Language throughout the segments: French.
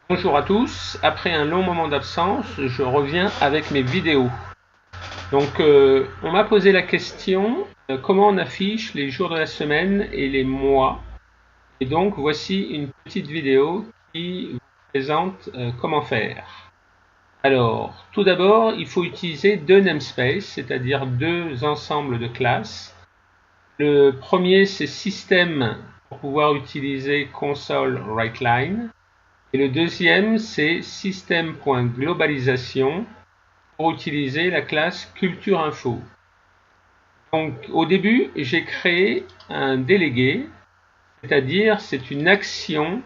Bonjour à tous, après un long moment d'absence, je reviens avec mes vidéos. Donc on m'a posé la question, comment on affiche les jours de la semaine et les mois. Et donc voici une petite vidéo qui vous présente comment faire. Alors, tout d'abord, il faut utiliser deux namespaces, c'est-à-dire deux ensembles de classes. Le premier, c'est System pour pouvoir utiliser console WriteLine. Et le deuxième, c'est system.globalisation pour utiliser la classe culture info. Donc, au début, j'ai créé un délégué, c'est-à-dire c'est une action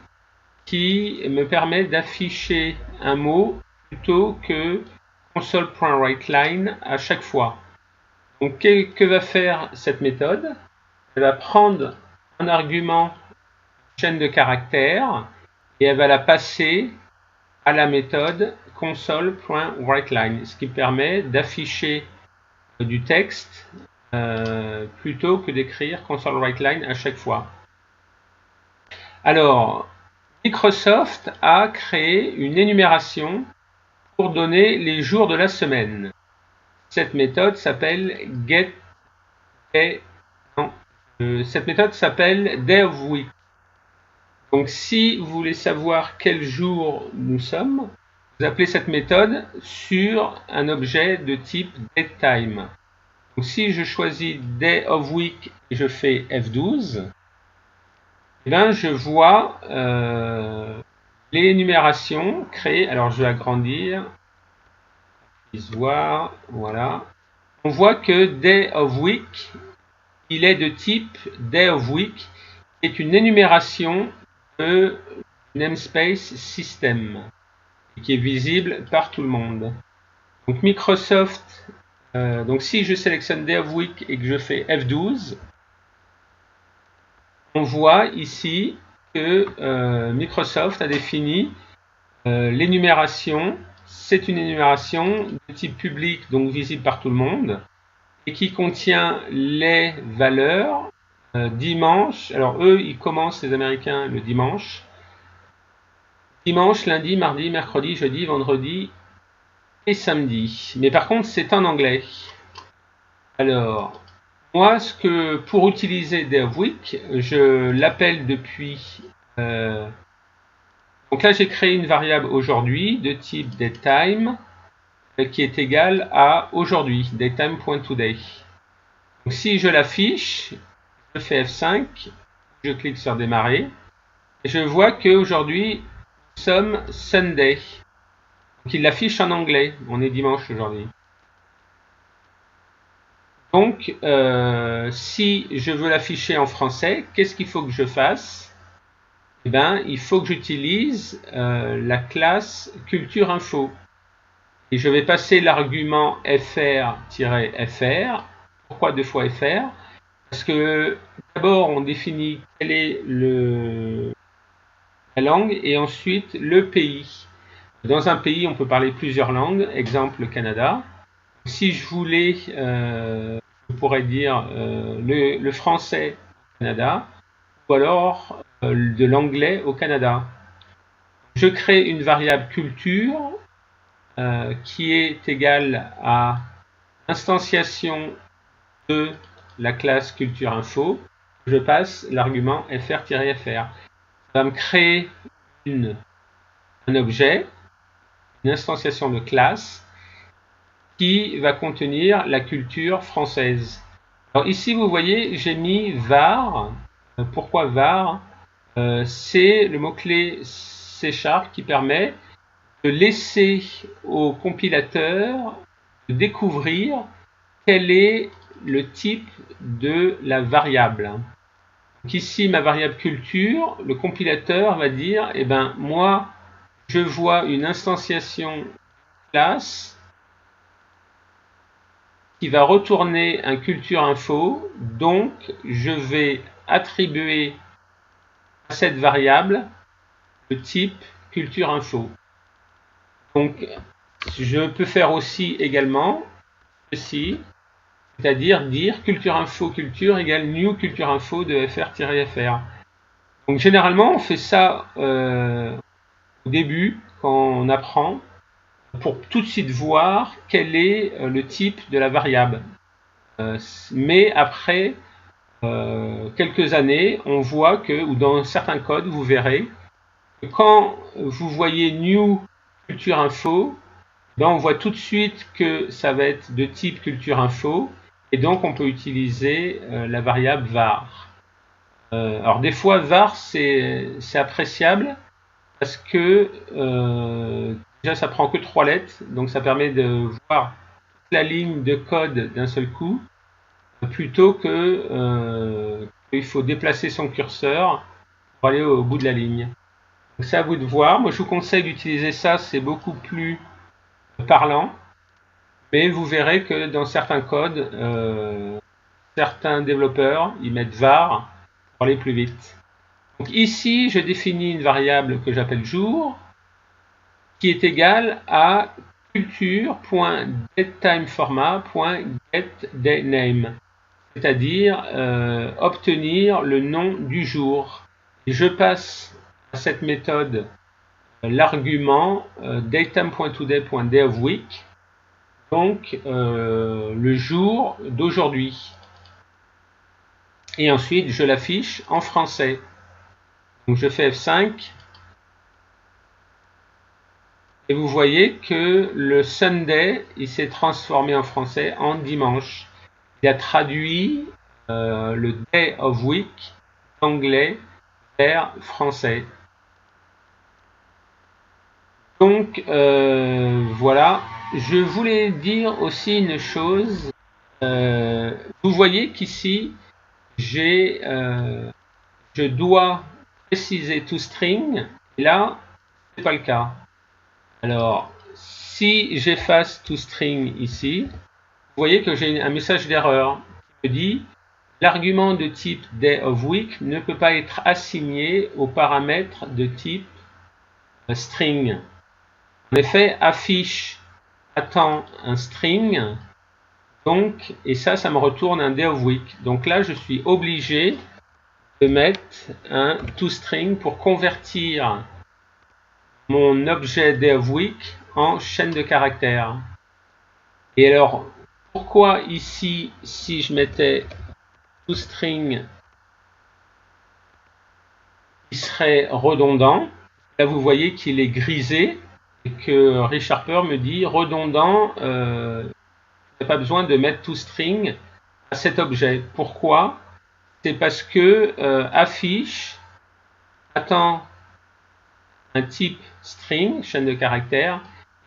qui me permet d'afficher un mot plutôt que console.WriteLine à chaque fois. Donc, que va faire cette méthode? Elle va prendre un argument chaîne de caractères et elle va la passer à la méthode console.WriteLine, ce qui permet d'afficher du texte plutôt que d'écrire console.WriteLine à chaque fois. Alors, Microsoft a créé une énumération pour donner les jours de la semaine. Cette méthode s'appelle cette méthode s'appelle Day of Week. Donc, si vous voulez savoir quel jour nous sommes, vous appelez cette méthode sur un objet de type datetime. Donc, si je choisis Day of Week et je fais F12, eh bien, je vois l'énumération créée. Alors, je vais agrandir. Voir, voilà. On voit que Day of Week, il est de type Day of Week, qui est une énumération de namespace system, qui est visible par tout le monde. Donc Microsoft, donc si je sélectionne Day of Week et que je fais F12, on voit ici que Microsoft a défini l'énumération. C'est une énumération de type public, donc visible par tout le monde, et qui contient les valeurs dimanche. Alors eux, ils commencent, les Américains, le dimanche. Dimanche, lundi, mardi, mercredi, jeudi, vendredi et samedi. Mais par contre, c'est en anglais. Alors, moi, pour utiliser Day of Week, je l'appelle depuis... donc là, j'ai créé une variable aujourd'hui de type datetime qui est égale à aujourd'hui, datetime.today. Donc si je l'affiche, je fais F5, je clique sur démarrer, et je vois qu'aujourd'hui, nous sommes Sunday. Donc il l'affiche en anglais, on est dimanche aujourd'hui. Donc, si je veux l'afficher en français, qu'est-ce qu'il faut que je fasse? Eh bien, il faut que j'utilise la classe culture info. Et je vais passer l'argument fr-fr. Pourquoi deux fois fr? Parce que d'abord, on définit quelle est la langue et ensuite le pays. Dans un pays, on peut parler plusieurs langues, exemple le Canada. Si je voulais, je pourrais dire le français au Canada ou alors de l'anglais au Canada. Je crée une variable culture qui est égale à instantiation de la classe culture info. Je passe l'argument fr-fr. Ça va me créer un objet, une instantiation de classe qui va contenir la culture française. Alors ici, vous voyez, j'ai mis var. Pourquoi var? C'est le mot-clé C# qui permet de laisser au compilateur de découvrir quel est le type de la variable. Donc ici, ma variable culture, le compilateur va dire, eh ben, moi, je vois une instantiation classe qui va retourner un culture info, donc je vais attribuer à cette variable le type culture info. Donc je peux faire aussi également ceci, c'est-à-dire dire culture info culture égale new culture info de fr-fr. Donc généralement on fait ça au début, quand on apprend, pour tout de suite voir quel est le type de la variable. Mais après quelques années, on voit que, ou dans certains codes, vous verrez que quand vous voyez new culture info, ben on voit tout de suite que ça va être de type culture info, et donc on peut utiliser la variable var. Alors des fois var c'est appréciable parce que déjà ça prend que 3 lettres, donc ça permet de voir toute la ligne de code d'un seul coup, plutôt que il faut déplacer son curseur pour aller au bout de la ligne. Donc c'est à vous de voir. Moi je vous conseille d'utiliser ça, c'est beaucoup plus parlant, mais vous verrez que dans certains codes, certains développeurs ils mettent var pour aller plus vite. Donc ici je définis une variable que j'appelle jour qui est égale à culture.getTimeFormat.getDayName, c'est-à-dire obtenir le nom du jour. Et je passe à cette méthode l'argument datetime.today.dayofweek, donc le jour d'aujourd'hui. Et ensuite je l'affiche en français. Donc je fais F5 et vous voyez que le Sunday il s'est transformé en français en dimanche. Il a traduit le Day of Week d'anglais vers français. Donc voilà, je voulais dire aussi une chose. Vous voyez qu'ici je dois préciser toString, et là c'est pas le cas. Alors si j'efface toString ici, vous voyez que j'ai un message d'erreur qui me dit l'argument de type day of week ne peut pas être assigné au paramètre de type string. En effet, affiche attend un string, donc, et ça me retourne un day of week. Donc là, je suis obligé de mettre un toString pour convertir mon objet day of week en chaîne de caractères. Et alors, pourquoi ici, si je mettais toString, il serait redondant? Là, vous voyez qu'il est grisé et que ReSharper me dit redondant, il n'y a pas besoin de mettre toString à cet objet. Pourquoi? C'est parce que affiche attend un type string, chaîne de caractères,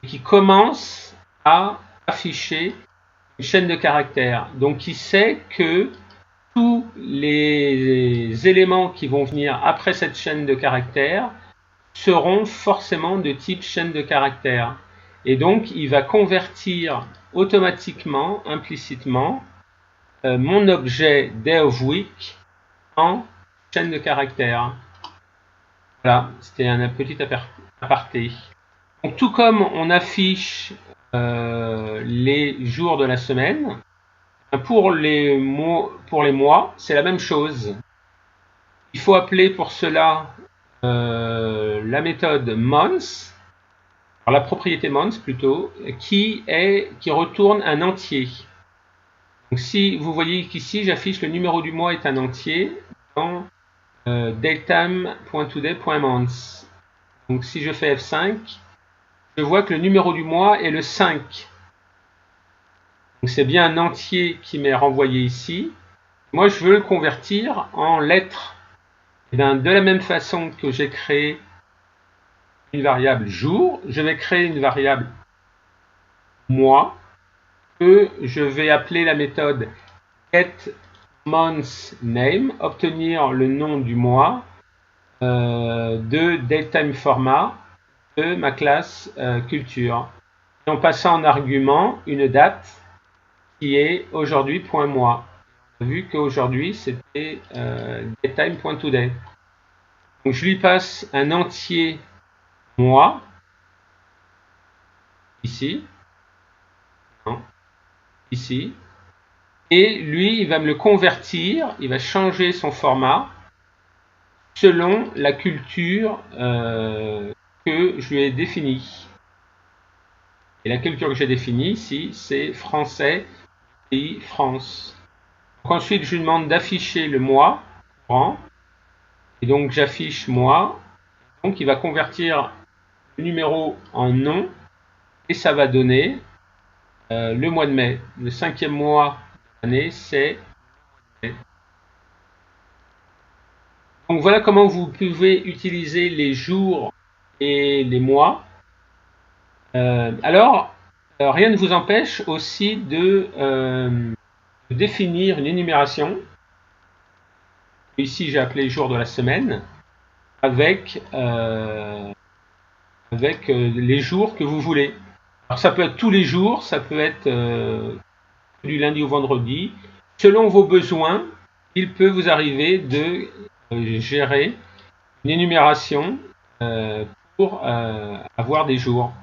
qui commence à afficher une chaîne de caractères. Donc il sait que tous les éléments qui vont venir après cette chaîne de caractères seront forcément de type chaîne de caractères. Et donc il va convertir automatiquement, implicitement, mon objet day of week en chaîne de caractères. Voilà, c'était un petit aparté. Donc tout comme on affiche les jours de la semaine, pour les mois, c'est la même chose. Il faut appeler pour cela la méthode months, alors la propriété months plutôt, qui retourne un entier. Donc si vous voyez qu'ici j'affiche le numéro du mois est un entier dans datetime.today.months. Donc si je fais F5, je vois que le numéro du mois est le 5. Donc c'est bien un entier qui m'est renvoyé ici. Moi je veux le convertir en lettres. Et bien, de la même façon que j'ai créé une variable jour, je vais créer une variable mois que je vais appeler la méthode getMonthName, obtenir le nom du mois de DateTimeFormat de ma classe culture. Et en passant en argument une date qui est aujourd'hui.mois. On a vu qu'aujourd'hui c'était datetime.today. Donc je lui passe un entier mois ici, non, ici, et lui il va me le convertir, il va changer son format selon la culture que je lui ai définie. Et la culture que j'ai définie ici, c'est français, pays, France. Donc ensuite, je lui demande d'afficher le mois courant. Et donc, j'affiche mois. Donc, il va convertir le numéro en nom. Et ça va donner le mois de mai. Le 5e mois de l'année, c'est mai. Donc, voilà comment vous pouvez utiliser les jours et les mois. Alors, rien ne vous empêche aussi de définir une énumération. Ici, j'ai appelé jour de la semaine avec les jours que vous voulez. Alors, ça peut être tous les jours, ça peut être du lundi au vendredi. Selon vos besoins, il peut vous arriver de gérer une énumération pour avoir des jours.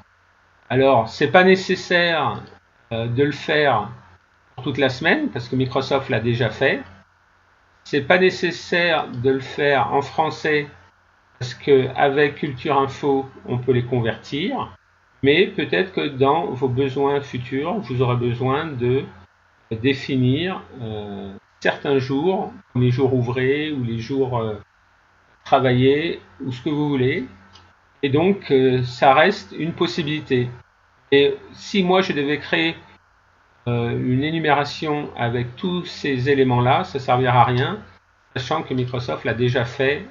Alors, c'est pas nécessaire de le faire pour toute la semaine parce que Microsoft l'a déjà fait. C'est pas nécessaire de le faire en français parce qu'avec Culture Info, on peut les convertir. Mais peut-être que dans vos besoins futurs, vous aurez besoin de définir certains jours, comme les jours ouvrés ou les jours travaillés ou ce que vous voulez. Et donc, ça reste une possibilité. Et si moi je devais créer une énumération avec tous ces éléments-là, ça ne servira à rien, sachant que Microsoft l'a déjà fait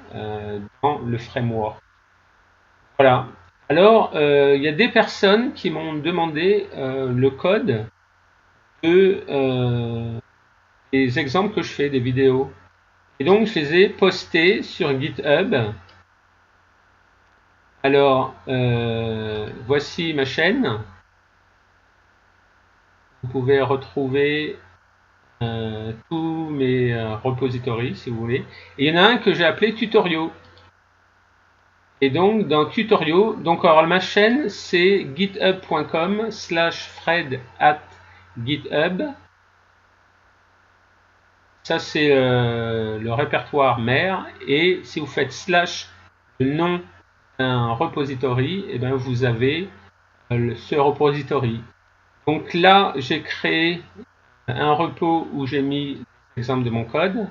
dans le framework. Voilà. Alors, il y a des personnes qui m'ont demandé le code des exemples que je fais, des vidéos. Et donc, je les ai postés sur GitHub. Alors, voici ma chaîne. Vous pouvez retrouver tous mes repositories, si vous voulez. Et il y en a un que j'ai appelé Tutoriaux. Et donc, dans Tutoriaux, donc alors ma chaîne, c'est github.com/fred@github. Ça, c'est le répertoire mère. Et si vous faites / le nom d'un repository, et bien vous avez ce repository. Donc là, j'ai créé un repo où j'ai mis l'exemple de mon code.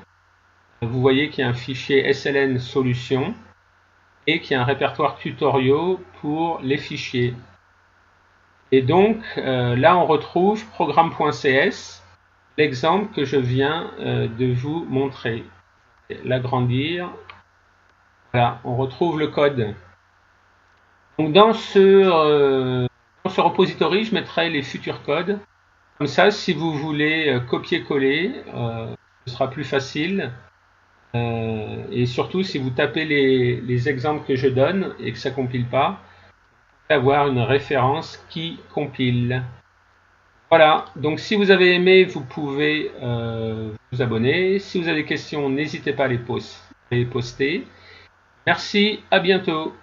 Vous voyez qu'il y a un fichier SLN solution et qu'il y a un répertoire tutoriaux pour les fichiers. Et donc là, on retrouve programme.cs, l'exemple que je viens de vous montrer. L'agrandir. Voilà, on retrouve le code. Donc dans ce repository, je mettrai les futurs codes. Comme ça, si vous voulez copier-coller, ce sera plus facile. Et surtout, si vous tapez les exemples que je donne et que ça ne compile pas, vous pouvez avoir une référence qui compile. Voilà, donc si vous avez aimé, vous pouvez vous abonner. Si vous avez des questions, n'hésitez pas à les poster. Merci, à bientôt.